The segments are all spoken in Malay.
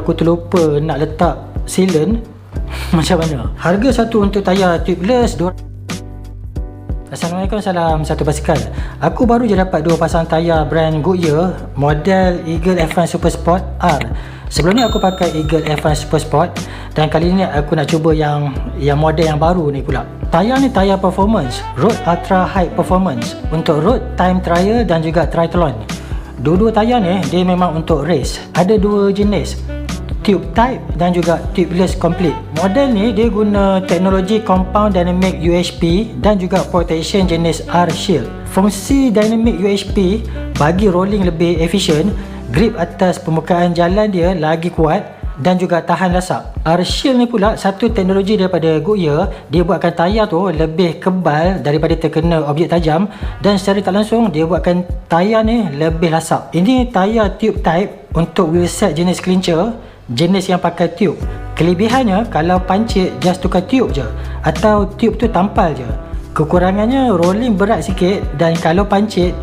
Aku terlupa nak letak sealant. Macam mana? Harga satu untuk tayar tubeless. Assalamualaikum, salam satu basikal. Aku baru je dapat dua pasang tayar brand Goodyear model Eagle F1 Super Sport R. Sebelum ni aku pakai Eagle F1 Super Sport, dan kali ni aku nak cuba yang model yang baru ni pula. Tayar ni tayar performance, road ultra high performance, untuk road time trial dan juga triathlon. Dua-dua tayar ni dia memang untuk race. Ada dua jenis, tube type dan juga tubeless complete. Model ni dia guna teknologi compound dynamic UHP dan juga protection jenis R-Shield. Fungsi dynamic UHP bagi rolling lebih efisien, grip atas permukaan jalan dia lagi kuat dan juga tahan lasak. R-Shield ni pula satu teknologi daripada Goodyear. Dia buatkan tayar tu lebih kebal daripada terkena objek tajam, dan secara tak langsung dia buatkan tayar ni lebih lasak. Ini tayar tube type untuk wheelset jenis clincher, jenis yang pakai tube. Kelebihannya kalau pancit just tukar tube je, atau tube tu tampal je. Kekurangannya rolling berat sikit, dan kalau pancit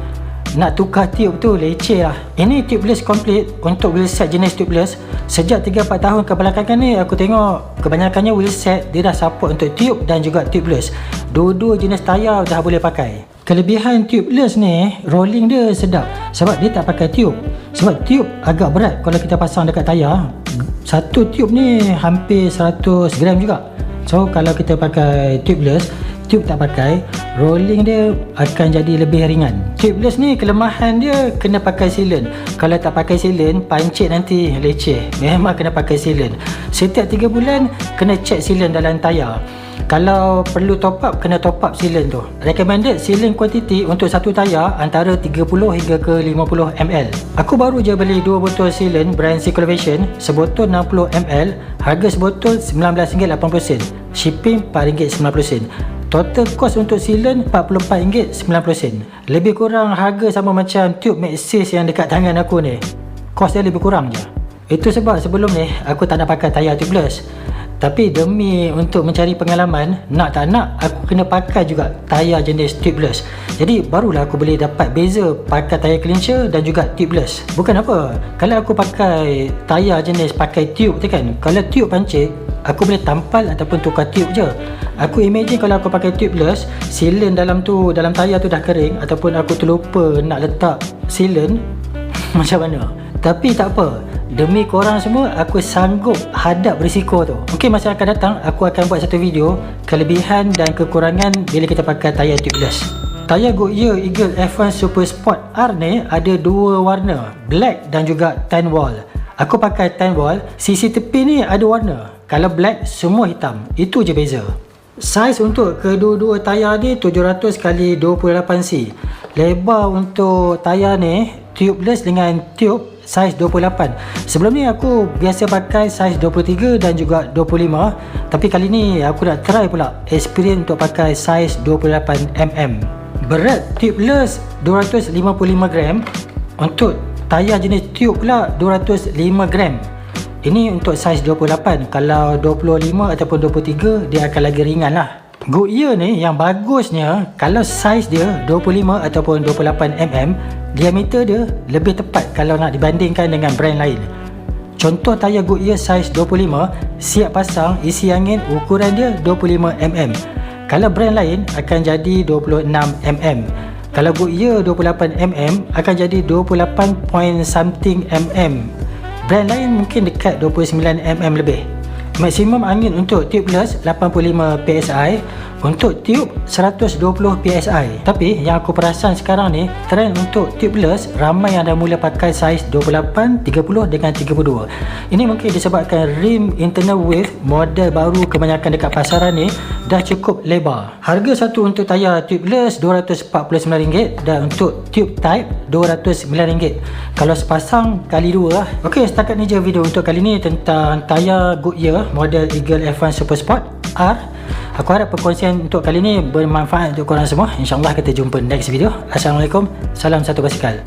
nak tukar tube tu leceh lah. Ini tubeless complete untuk wheelset jenis tubeless. Sejak 3-4 tahun kebelakangan ni aku tengok kebanyakannya wheelset dia dah support untuk tube dan juga tubeless. Dua-dua jenis tayar dah boleh pakai. Kelebihan tubeless ni, rolling dia sedap sebab dia tak pakai tube. Sebab tube agak berat kalau kita pasang dekat tayar. Satu tube ni hampir 100 gram juga. So kalau kita pakai tubeless, tube tak pakai, rolling dia akan jadi lebih ringan. Tubeless ni kelemahan dia kena pakai sealant. Kalau tak pakai sealant, pancit nanti leceh. Memang kena pakai sealant. Setiap 3 bulan kena check sealant dalam tayar. Kalau perlu top up, kena top up sealant tu. Recommended sealant quantity untuk satu tayar antara 30 hingga ke 50 ml. Aku baru je beli 2 botol sealant brand Circulation, sebotol 60 ml. Harga sebotol RM19.80. Shipping RM4.90. Total cost untuk sealant RM44.90. Lebih kurang harga sama macam tube Maxxis yang dekat tangan aku ni. Cost dia lebih kurang je. Itu sebab sebelum ni aku tak nak pakai tayar tubeless. Tapi demi untuk mencari pengalaman, nak tak nak aku kena pakai juga tayar jenis tubeless. Jadi barulah aku boleh dapat beza pakai tayar clincher dan juga tubeless. Bukan apa, kalau aku pakai tayar jenis pakai tube tu kan, kalau tube pancit, aku boleh tampal ataupun tukar tube je. Aku imagine kalau aku pakai tubeless, sealant dalam tayar tu dah kering, ataupun aku terlupa nak letak sealant, macam mana? Tapi tak apa, demi korang semua aku sanggup hadap risiko tu. Mungkin masa akan datang aku akan buat satu video kelebihan dan kekurangan bila kita pakai tayar tubeless. Tayar Goodyear Eagle F1 Super Sport R ni ada dua warna, black dan juga tan wall. Aku pakai tan wall, sisi tepi ni ada warna. Kalau black semua hitam, itu je beza. Saiz untuk kedua-dua tayar ni 700x28C. Lebar untuk tayar ni tubeless dengan tube saiz 28. Sebelum ni aku biasa pakai saiz 23 dan juga 25, tapi kali ni aku nak try pula experience untuk pakai saiz 28mm. Berat tubeless 255 gram, untuk tayar jenis tube pula 205 gram. Ini untuk saiz 28. Kalau 25 ataupun 23 dia akan lagi ringan lah. Goodyear ni yang bagusnya, kalau saiz dia 25 ataupun 28mm, diameter dia lebih tepat kalau nak dibandingkan dengan brand lain. Contoh tayar Goodyear saiz 25, siap pasang isi angin ukuran dia 25mm. Kalau brand lain akan jadi 26mm. Kalau Goodyear 28mm akan jadi 28 point something mm. Brand lain mungkin dekat 29mm lebih. Maksimum angin untuk tubeless 85 PSI, untuk tube 120 PSI. Tapi yang aku perasan sekarang ni, trend untuk tubeless ramai yang dah mula pakai saiz 28, 30 dengan 32. Ini mungkin disebabkan rim internal wave model baru kebanyakan dekat pasaran ni dah cukup lebar. Harga satu untuk tayar tubeless RM249 dan untuk tube type RM209. Kalau sepasang kali dua lah. Ok, setakat ni je video untuk kali ni tentang tayar Goodyear model Eagle F1 Super Sport R. Aku harap perkongsian untuk kali ni bermanfaat untuk korang semua. InsyaAllah kita jumpa next video. Assalamualaikum, salam satu basikal.